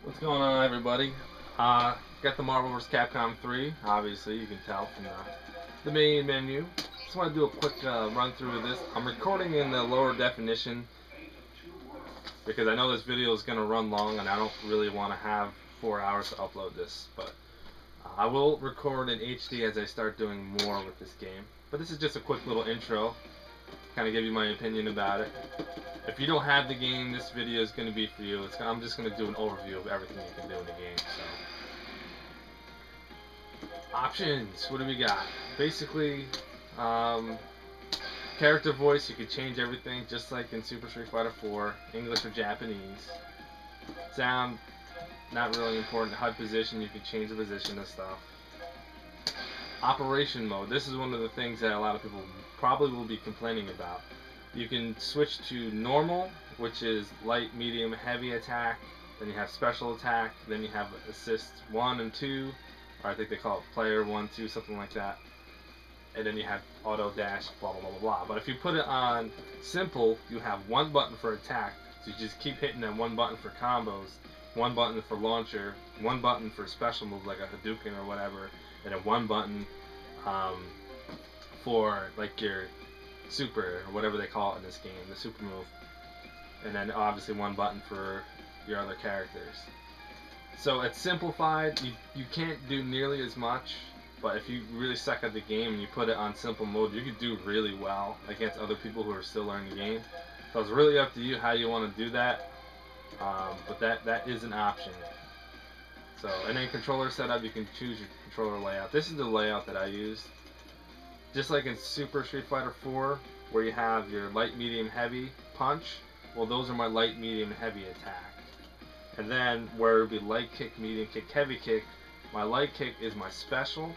What's going on, everybody? Got the Marvel vs. Capcom 3. Obviously, you can tell from the main menu. Just want to do a quick run through of this. I'm recording in the lower definition because I know this video is going to run long, and I don't really want to have 4 hours to upload this. But I will record in HD as I start doing more with this game. But this is just a quick little intro, kind of give you my opinion about it. If you don't have the game, this video is going to be for you. I'm just going to do an overview of everything you can do in the game. So. Options, what do we got? Basically, um, character voice, you can change everything just like in Super Street Fighter 4, English or Japanese. Sound, not really important. HUD position, you can change the position of stuff. Operation mode, this is one of the things that a lot of people probably will be complaining about. You can switch to normal, which is light, medium, heavy attack. Then you have special attack. Then you have assist 1 and 2. Or I think they call it player 1, 2, something like that. And then you have auto dash, blah, blah, blah, blah, blah. But if you put it on simple, you have one button for attack. So you just keep hitting that one button for combos, one button for launcher, one button for special move like a Hadouken or whatever, and then one button um, for like your super or whatever they call it in this game, the super move. And then obviously one button for your other characters. So it's simplified. You can't do nearly as much, but if you really suck at the game and you put it on simple mode, you could do really well against other people who are still learning the game. So it's really up to you how you want to do that. But that is an option. So, and then controller setup, you can choose your controller layout. This is the layout that I used. Just like in Super Street Fighter 4, where you have your light, medium, heavy punch. Well, those are my light, medium, heavy attack. And then where it would be light kick, medium kick, heavy kick, my light kick is my special.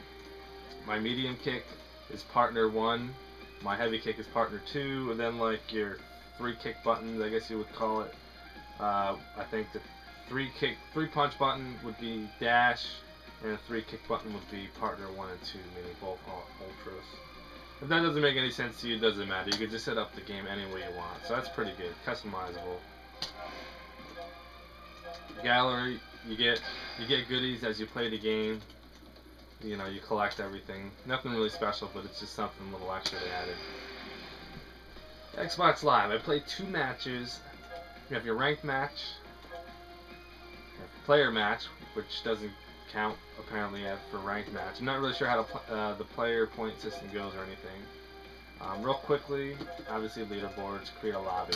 My medium kick is partner 1. My heavy kick is partner 2. And then like your 3 kick buttons, I guess you would call it. I think the 3 punch button would be dash, and the 3 kick button would be partner 1 and 2, meaning both ultras. If that doesn't make any sense to you, it doesn't matter. You can just set up the game any way you want. So that's pretty good, customizable. Gallery, you get goodies as you play the game. You know, you collect everything. Nothing really special, but it's just something a little extra they added. Xbox Live, I played 2 matches. You have your ranked match, your player match, which doesn't count apparently for ranked match. I'm not really sure how the player point system goes or anything. Real quickly, obviously leaderboards, create a lobby.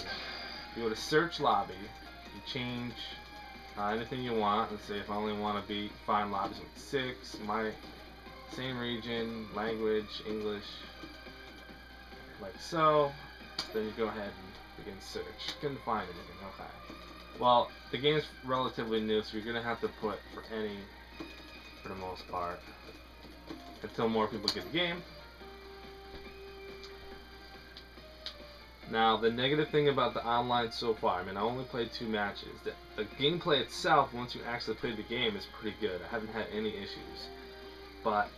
You go to search lobby, you change anything you want. Let's say if I only want to find lobbies with 6, my same region, language, English, like so. Then you go ahead and begin search. Couldn't find anything. Okay. Well, the game's relatively new, so you're gonna have to put for any, for the most part, until more people get the game. Now, the negative thing about the online so far, I mean, I only played 2 matches. The gameplay itself, once you actually play the game, is pretty good. I haven't had any issues. But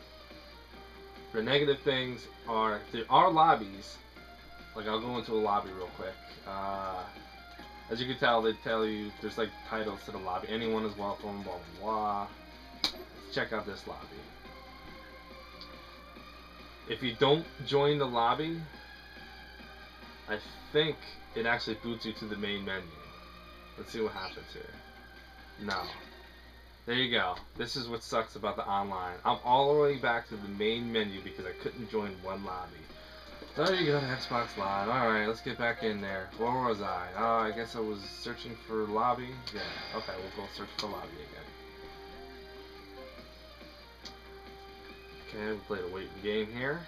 the negative things are, there are lobbies. Like, I'll go into a lobby real quick. As you can tell, they tell you, there's like titles to the lobby. Anyone is welcome, blah, blah, blah. Let's check out this lobby. If you don't join the lobby, I think it actually boots you to the main menu. Let's see what happens here. No. There you go. This is what sucks about the online. I'm all the way back to the main menu because I couldn't join one lobby. There you go, Xbox Live. Alright, let's get back in there. Where was I? I guess I was searching for lobby. Yeah, okay, we'll go search for lobby again. Okay, we'll play the waiting game here.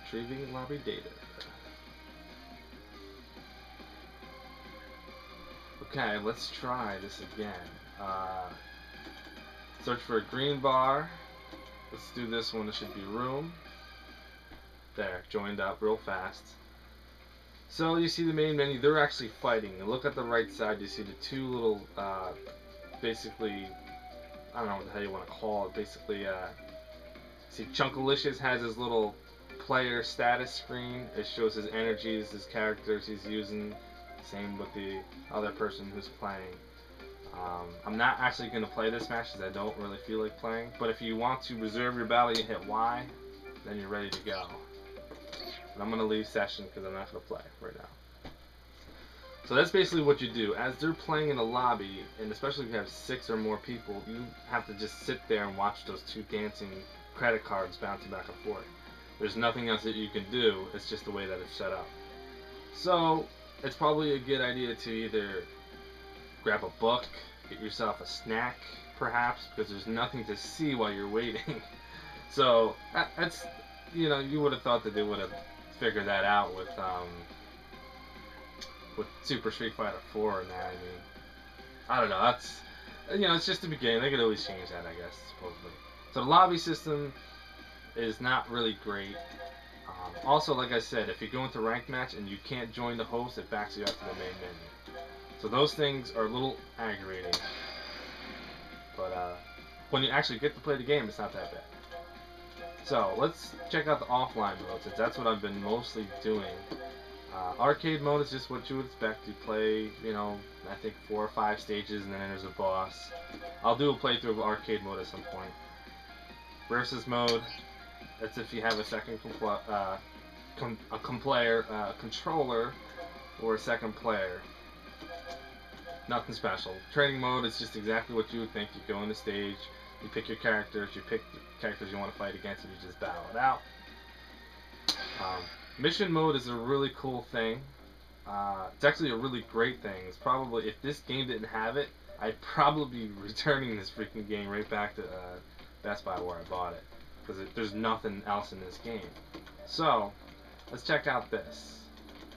Retrieving lobby data. Okay, let's try this again. Search for a green bar. Let's do this one. It should be room. There, joined up real fast. So you see the main menu. They're actually fighting. And look at the right side. You see the 2 little, basically, I don't know what the hell you want to call it. Basically, see Chunkalicious has his little player status screen. It shows his energies, his characters he's using. Same with the other person who's playing. I'm not actually going to play this match because I don't really feel like playing. But if you want to reserve your battle, you hit Y, then you're ready to go. And I'm going to leave session because I'm not going to play right now. So that's basically what you do. As they're playing in a lobby, and especially if you have 6 or more people, you have to just sit there and watch those 2 dancing credit cards bouncing back and forth. There's nothing else that you can do. It's just the way that it's set up. So it's probably a good idea to either grab a book, get yourself a snack, perhaps, because there's nothing to see while you're waiting. So that's, you know, you would have thought that they would have figured that out with Super Street Fighter 4 and that. I mean, I don't know. That's, you know, it's just the beginning. They could always change that, I guess, supposedly. So the lobby system is not really great. Also, like I said, if you go into ranked match and you can't join the host, it backs you up to the main menu. So those things are a little aggravating. But when you actually get to play the game, it's not that bad. So let's check out the offline mode, since that's what I've been mostly doing. Arcade mode is just what you would expect. You play, you know, I think 4 or 5 stages, and then there's a boss. I'll do a playthrough of arcade mode at some point. Versus mode, that's if you have a second controller or a second player. Nothing special. Training mode is just exactly what you would think. You go on the stage, you pick your characters, you pick the characters you want to fight against, and you just battle it out. Mission mode is a really cool thing. It's actually a really great thing. It's probably, if this game didn't have it, I'd probably be returning this freaking game right back to Best Buy where I bought it, because there's nothing else in this game. So let's check out this.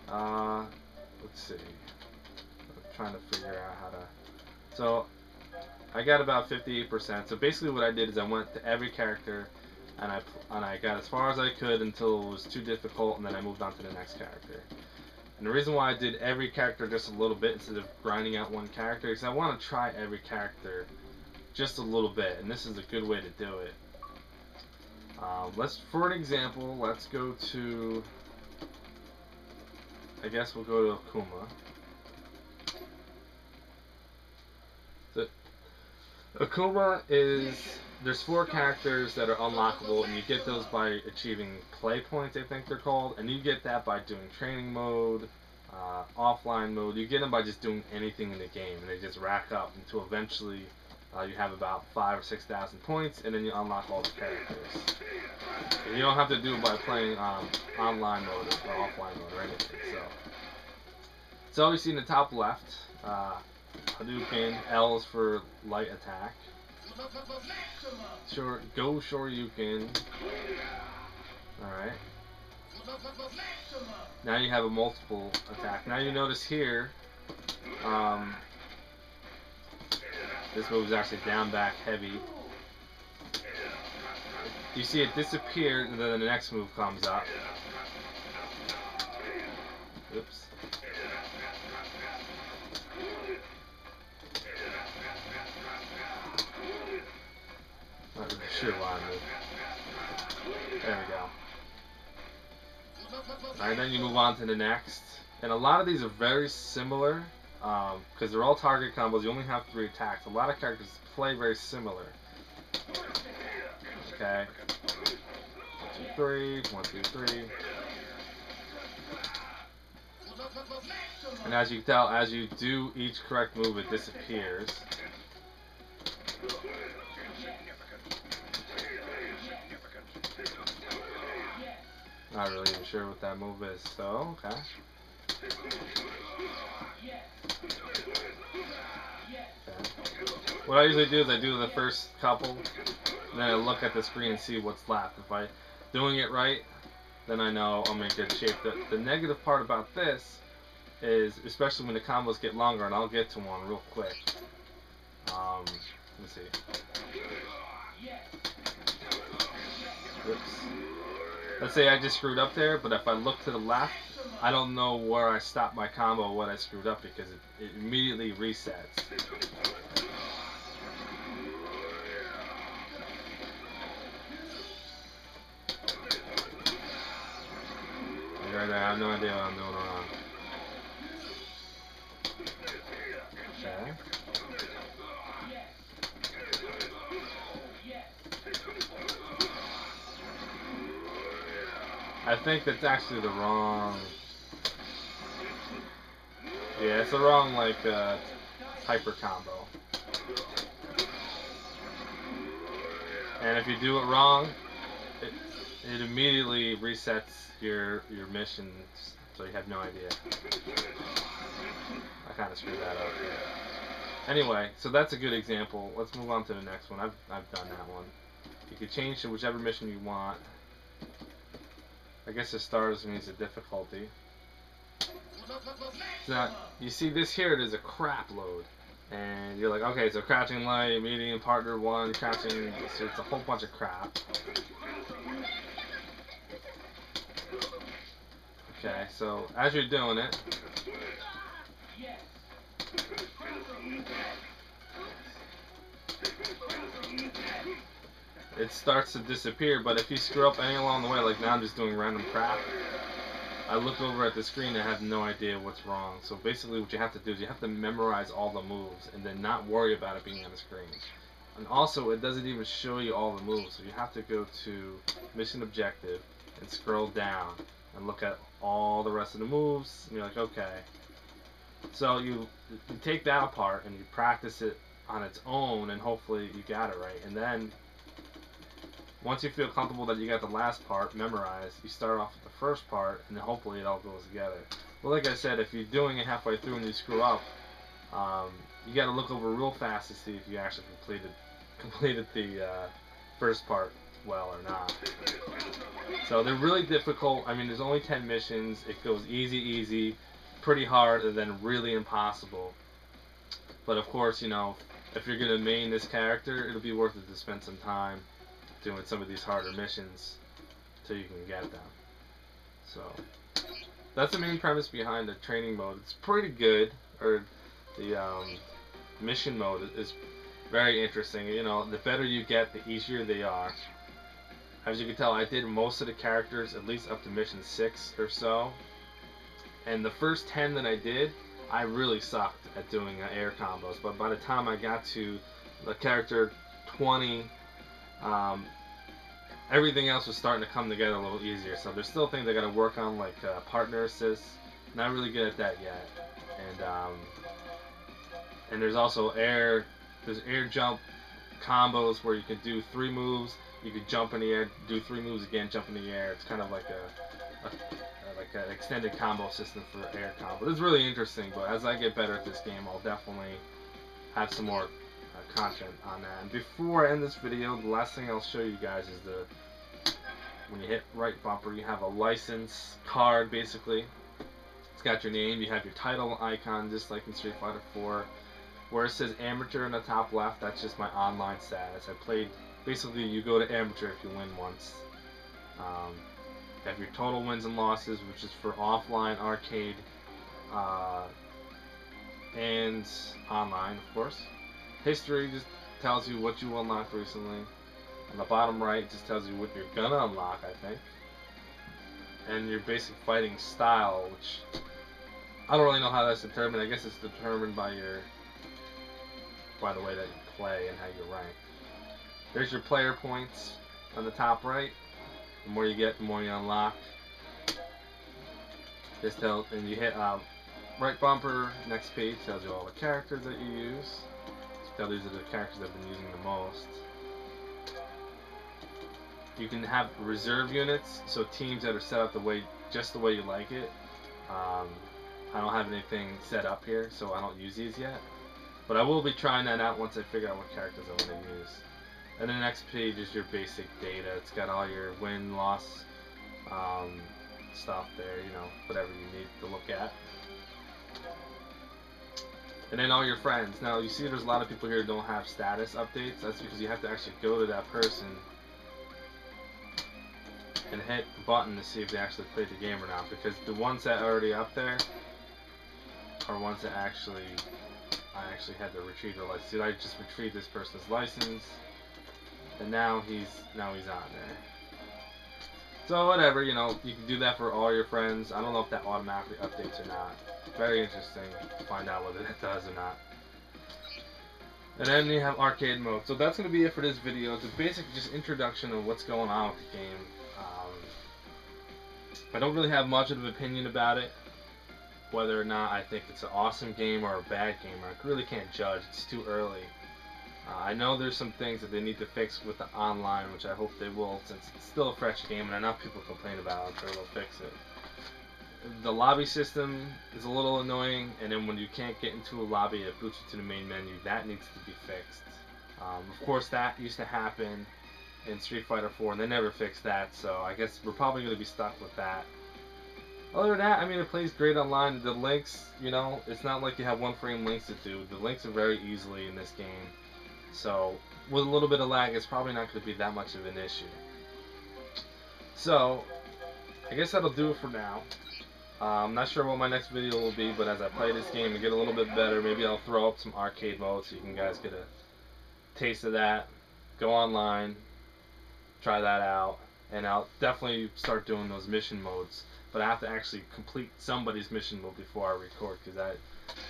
Let's see. I'm trying to figure out how to. So I got about 58%. So basically, what I did is I went to every character, and I got as far as I could until it was too difficult, and then I moved on to the next character. And the reason why I did every character just a little bit instead of grinding out one character is I want to try every character just a little bit, and this is a good way to do it. For an example, let's go to, I guess we'll go to Akuma. So, Akuma is, there's 4 characters that are unlockable, and you get those by achieving play points, I think they're called, and you get that by doing training mode, offline mode. You get them by just doing anything in the game, and they just rack up until eventually you have about 5,000 or 6,000 points, and then you unlock all the characters. And you don't have to do it by playing online mode or offline mode or anything. So you see in the top left, Hadouken, L is for light attack. Go Shoryuken. Alright. Now you have a multiple attack. Now you notice here, this move is actually down, back, heavy. You see it disappear, and then the next move comes up. Oops. Not really sure why I moved. There we go. Alright, then you move on to the next. And a lot of these are very similar, because they're all target combos. You only have 3 attacks. A lot of characters play very similar. Okay. 1, 2, 3. 1, 2, 3. And as you can tell, as you do each correct move, it disappears. Not really even sure what that move is, so okay. What I usually do is I do the first couple, and then I look at the screen and see what's left. If I'm doing it right, then I know I'm in good shape. The negative part about this is, especially when the combos get longer, and I'll get to one real quick. Let's see. Oops. Let's say I just screwed up there, but if I look to the left, I don't know where I stopped my combo or what I screwed up, because it immediately resets. right there. I have no idea what I'm doing wrong. Okay. I think that's actually the wrong. Yeah, it's the wrong like hyper combo. And if you do it wrong, it, it immediately resets your missions, so you have no idea. I kind of screwed that up. Anyway, so that's a good example. Let's move on to the next one. I've done that one. You can change to whichever mission you want. I guess the stars means the difficulty. Now, you see this here, it is a crap load. And you're like, okay, so crouching light, medium, partner one, crouching, so it's a whole bunch of crap. Okay, so as you're doing it, it starts to disappear, but if you screw up any along the way, like now I'm just doing random crap, I look over at the screen and have no idea what's wrong. So basically what you have to do is you have to memorize all the moves and then not worry about it being on the screen. And also, it doesn't even show you all the moves, so you have to go to mission objective and scroll down and look at all the rest of the moves, and you're like, okay. So you take that apart and you practice it on its own, and hopefully you got it right. And then once you feel comfortable that you got the last part memorized, you start off with the first part, and then hopefully it all goes together. Well, like I said, if you're doing it halfway through and you screw up, you got to look over real fast to see if you actually completed the first part well or not. So they're really difficult. I mean, there's only 10 missions. It goes easy, pretty hard, and then really impossible. But of course, you know, if you're gonna main this character, it'll be worth it to spend some time doing some of these harder missions till you can get them. So that's the main premise behind the training mode. It's pretty good, or the mission mode is very interesting. You know, the better you get, the easier they are. As you can tell, I did most of the characters at least up to mission 6 or so. And the first 10 that I did, I really sucked at doing air combos. But by the time I got to the character 20, everything else was starting to come together a little easier. So there's still things I got to work on, like partner assist. Not really good at that yet. And there's also air jump combos where you can do 3 moves. You can jump in the air, do 3 moves again, jump in the air. It's kind of like like an extended combo system for air combo. It's really interesting, but as I get better at this game, I'll definitely have some more content on that. And before I end this video, the last thing I'll show you guys is when you hit right bumper, you have a license card basically. It's got your name, you have your title icon just like in Street Fighter 4. Where it says amateur in the top left, that's just my online status. I played, basically you go to amateur if you win once. You have your total wins and losses, which is for offline, arcade, and online, of course. History just tells you what you unlocked recently. On the bottom right, it just tells you what you're gonna unlock, I think. And your basic fighting style, which I don't really know how that's determined. I guess it's determined by the way that you play and how you rank. There's your player points on the top right. The more you get, the more you unlock. And you hit right bumper, next page tells you all the characters that you use. So these are the characters I've been using the most. You can have reserve units, so teams that are set up just the way you like it. I don't have anything set up here, so I don't use these yet. But I will be trying that out once I figure out what characters I want to use. And the next page is your basic data. It's got all your win, loss stuff there, you know, whatever you need to look at. And then all your friends. Now you see there's a lot of people here who don't have status updates. That's because you have to actually go to that person and hit the button to see if they actually played the game or not. Because the ones that are already up there are ones that I actually had to retrieve their license. Did I just retrieve this person's license? And now he's on there. So whatever, you know, you can do that for all your friends. I don't know if that automatically updates or not. Very interesting to find out whether that does or not. And then you have arcade mode. So that's going to be it for this video. It's a basic just introduction of what's going on with the game. I don't really have much of an opinion about it. Whether or not I think it's an awesome game or a bad game, I really can't judge. It's too early. I know there's some things that they need to fix with the online, which I hope they will, since it's still a fresh game and enough people complain about it. I'm sure they'll fix it. The lobby system is a little annoying, and then when you can't get into a lobby, it boots you to the main menu. That needs to be fixed. Of course, that used to happen in Street Fighter 4, and they never fixed that, so I guess we're probably going to be stuck with that. Other than that, I mean, it plays great online. The links, you know, it's not like you have one frame links to do. The links are very easily in this game. So, with a little bit of lag, it's probably not going to be that much of an issue. So, I guess that'll do it for now. I'm not sure what my next video will be, but as I play this game and get a little bit better, maybe I'll throw up some arcade modes so you guys get a taste of that. Go online, try that out, and I'll definitely start doing those mission modes. But I have to actually complete somebody's mission mode before I record, because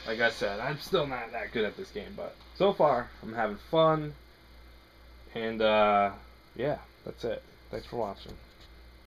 like I said, I'm still not that good at this game. But so far, I'm having fun, and yeah, that's it. Thanks for watching.